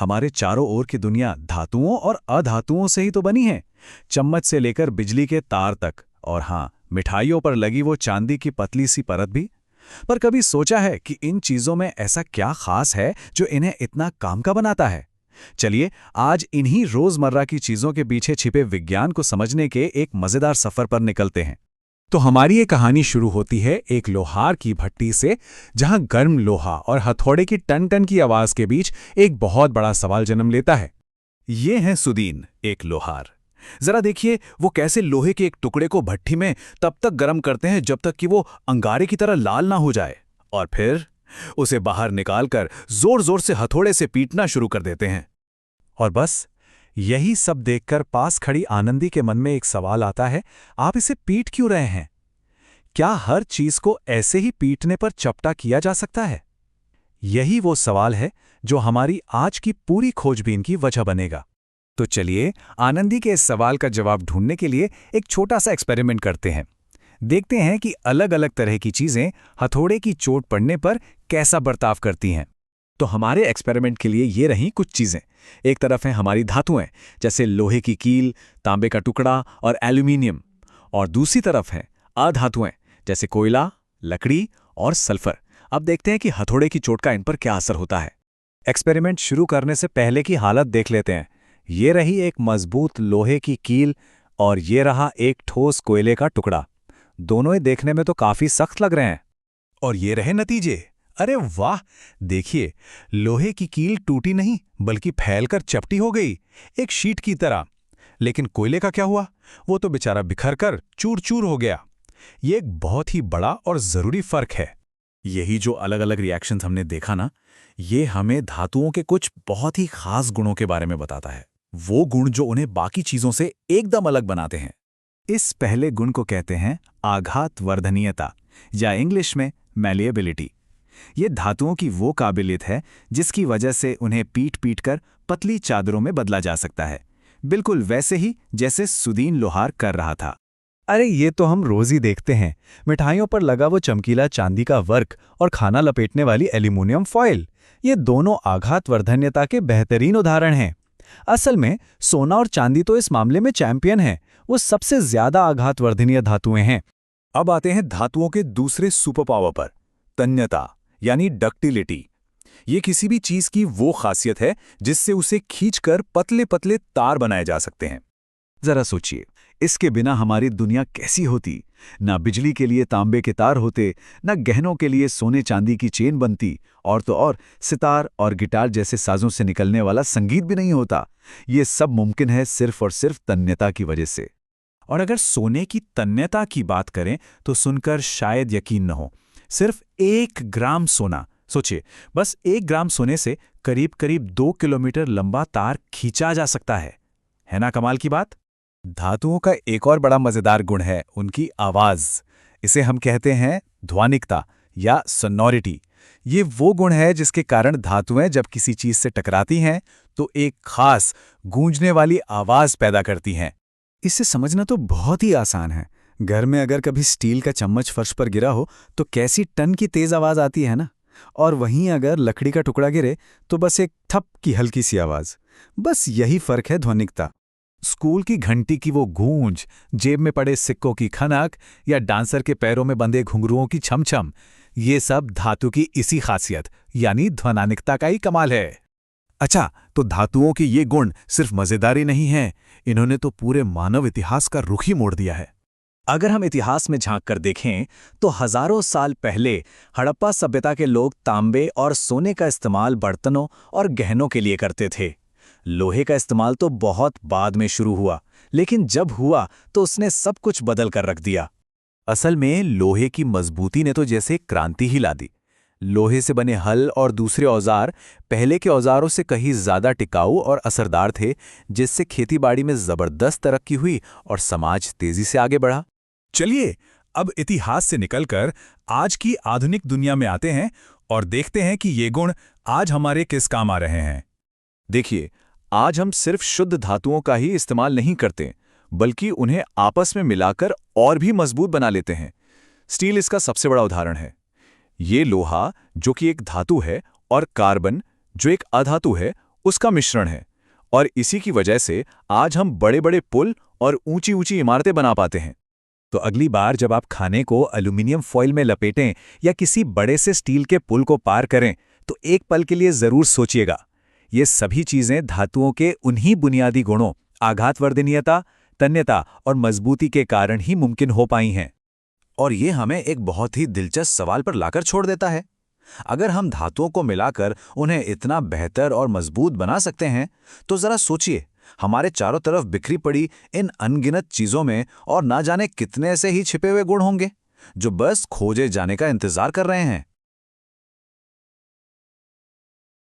हमारे चारों ओर की दुनिया धातुओं और अधातुओं से ही तो बनी है। चम्मच से लेकर बिजली के तार तक, और हाँ, मिठाइयों पर लगी वो चांदी की पतली सी परत भी। पर कभी सोचा है कि इन चीजों में ऐसा क्या खास है जो इन्हें इतना काम का बनाता है? चलिए, आज इन्हीं रोजमर्रा की चीजों के पीछे छिपे विज्ञान को समझने के एक मजेदार सफर पर निकलते हैं। तो हमारी ये कहानी शुरू होती है एक लोहार की भट्टी से, जहां गर्म लोहा और हथौड़े की टन टन की आवाज के बीच एक बहुत बड़ा सवाल जन्म लेता है। ये है सुदीन, एक लोहार। जरा देखिए वो कैसे लोहे के एक टुकड़े को भट्टी में तब तक गर्म करते हैं जब तक कि वो अंगारे की तरह लाल ना हो जाए, और फिर उसे बाहर निकालकर जोर जोर से हथौड़े से पीटना शुरू कर देते हैं। और बस यही सब देखकर पास खड़ी आनंदी के मन में एक सवाल आता है, आप इसे पीट क्यों रहे हैं? क्या हर चीज को ऐसे ही पीटने पर चपटा किया जा सकता है? यही वो सवाल है जो हमारी आज की पूरी खोजबीन की वजह बनेगा। तो चलिए, आनंदी के इस सवाल का जवाब ढूंढने के लिए एक छोटा सा एक्सपेरिमेंट करते हैं। देखते हैं कि अलग अलग तरह की चीजें हथौड़े की चोट पड़ने पर कैसा बर्ताव करती हैं। तो हमारे एक्सपेरिमेंट के लिए ये रहीं कुछ चीजें। एक तरफ हैं हमारी धातुएं, जैसे लोहे की कील, तांबे का टुकड़ा और एल्यूमिनियम, और दूसरी तरफ हैं अधातुएं, जैसे कोयला, लकड़ी और सल्फर। अब देखते हैं कि हथौड़े की चोट का इन पर क्या असर होता है। एक्सपेरिमेंट शुरू करने से पहले की हालत देख लेते हैं। ये रही एक मजबूत लोहे की कील और ये रहा एक ठोस कोयले का टुकड़ा। दोनों ही देखने में तो काफी सख्त लग रहे हैं। और ये रहे नतीजे। अरे वाह, देखिए, लोहे की कील टूटी नहीं बल्कि फैलकर चपटी हो गई, एक शीट की तरह। लेकिन कोयले का क्या हुआ? वो तो बेचारा बिखर कर चूर चूर हो गया। ये एक बहुत ही बड़ा और जरूरी फर्क है। यही जो अलग अलग रिएक्शंस हमने देखा ना, ये हमें धातुओं के कुछ बहुत ही खास गुणों के बारे में बताता है। वो गुण जो उन्हें बाकी चीजों से एकदम अलग बनाते हैं। इस पहले गुण को कहते हैं आघात वर्धनीयता, या इंग्लिश में मैलिएबिलिटी। ये धातुओं की वो काबिलियत है जिसकी वजह से उन्हें पीट पीट कर पतली चादरों में बदला जा सकता है, बिल्कुल वैसे ही जैसे सुदीन लोहार कर रहा था। अरे ये तो हम रोज ही देखते हैं, मिठाइयों पर लगा वो चमकीला चांदी का वर्क और खाना लपेटने वाली एल्यूमिनियम फॉयल। ये दोनों आघात वर्धन्यता के बेहतरीन उदाहरण हैं। असल में सोना और चांदी तो इस मामले में चैंपियन हैं, वो सबसे ज्यादा आघात वर्धनीय धातुएं हैं। अब आते हैं धातुओं के दूसरे सुपर पावर पर, तन्यता यानी डक्टिलिटी। ये किसी भी चीज की वो खासियत है जिससे उसे खींचकर पतले पतले तार बनाए जा सकते हैं। जरा सोचिए, इसके बिना हमारी दुनिया कैसी होती? ना बिजली के लिए तांबे के तार होते, ना गहनों के लिए सोने चांदी की चेन बनती, और तो और सितार और गिटार जैसे साजों से निकलने वाला संगीत भी नहीं होता। ये सब मुमकिन है सिर्फ और सिर्फ तन्यता की वजह से। और अगर सोने की तन्यता की बात करें तो सुनकर शायद यकीन न हो, सिर्फ 1 ग्राम सोना, सोचिए, बस 1 ग्राम सोने से करीब करीब 2 किलोमीटर लंबा तार खींचा जा सकता है ना कमाल की बात? धातुओं का एक और बड़ा मजेदार गुण है उनकी आवाज। इसे हम कहते हैं ध्वनिकता या सोनोरिटी। ये वो गुण है जिसके कारण धातुएं जब किसी चीज से टकराती हैं तो एक खास गूंजने वाली आवाज पैदा करती हैं। इसे समझना तो बहुत ही आसान है। घर में अगर कभी स्टील का चम्मच फर्श पर गिरा हो तो कैसी टन की तेज आवाज आती है ना, और वहीं अगर लकड़ी का टुकड़ा गिरे तो बस एक थप की हल्की सी आवाज। बस यही फर्क है ध्वनिकता। स्कूल की घंटी की वो गूंज, जेब में पड़े सिक्कों की खनक, या डांसर के पैरों में बंधे घुंघरुओं की छमछम, ये सब धातु की इसी खासियत यानी ध्वनानिकता का ही कमाल है। अच्छा, तो धातुओं के ये गुण सिर्फ मजेदारी नहीं है, इन्होंने तो पूरे मानव इतिहास का रुख ही मोड़ दिया है। अगर हम इतिहास में झांक कर देखें तो हजारों साल पहले हड़प्पा सभ्यता के लोग तांबे और सोने का इस्तेमाल बर्तनों और गहनों के लिए करते थे। लोहे का इस्तेमाल तो बहुत बाद में शुरू हुआ, लेकिन जब हुआ तो उसने सब कुछ बदल कर रख दिया। असल में लोहे की मजबूती ने तो जैसे क्रांति ही ला दी। लोहे से बने हल और दूसरे औजार पहले के औजारों से कहीं ज्यादा टिकाऊ और असरदार थे, जिससे खेतीबाड़ी में जबरदस्त तरक्की हुई और समाज तेजी से आगे बढ़ा। चलिए, अब इतिहास से निकलकर आज की आधुनिक दुनिया में आते हैं और देखते हैं कि ये गुण आज हमारे किस काम आ रहे हैं। देखिए, आज हम सिर्फ शुद्ध धातुओं का ही इस्तेमाल नहीं करते, बल्कि उन्हें आपस में मिलाकर और भी मजबूत बना लेते हैं। स्टील इसका सबसे बड़ा उदाहरण है। ये लोहा, जो कि एक धातु है, और कार्बन, जो एक अधातु है, उसका मिश्रण है। और इसी की वजह से आज हम बड़े बड़े पुल और ऊंची ऊंची इमारतें बना पाते हैं। तो अगली बार जब आप खाने को एल्यूमिनियम फॉइल में लपेटें या किसी बड़े से स्टील के पुल को पार करें, तो एक पल के लिए जरूर सोचिएगा, ये सभी चीजें धातुओं के उन्हीं बुनियादी गुणों, आघातवर्धनीयता, तन्यता और मजबूती के कारण ही मुमकिन हो पाई हैं। और ये हमें एक बहुत ही दिलचस्प सवाल पर लाकर छोड़ देता है। अगर हम धातुओं को मिलाकर उन्हें इतना बेहतर और मजबूत बना सकते हैं, तो जरा सोचिए, हमारे चारों तरफ बिखरी पड़ी इन अनगिनत चीजों में और ना जाने कितने ऐसे ही छिपे हुए गुण होंगे जो बस खोजे जाने का इंतजार कर रहे हैं।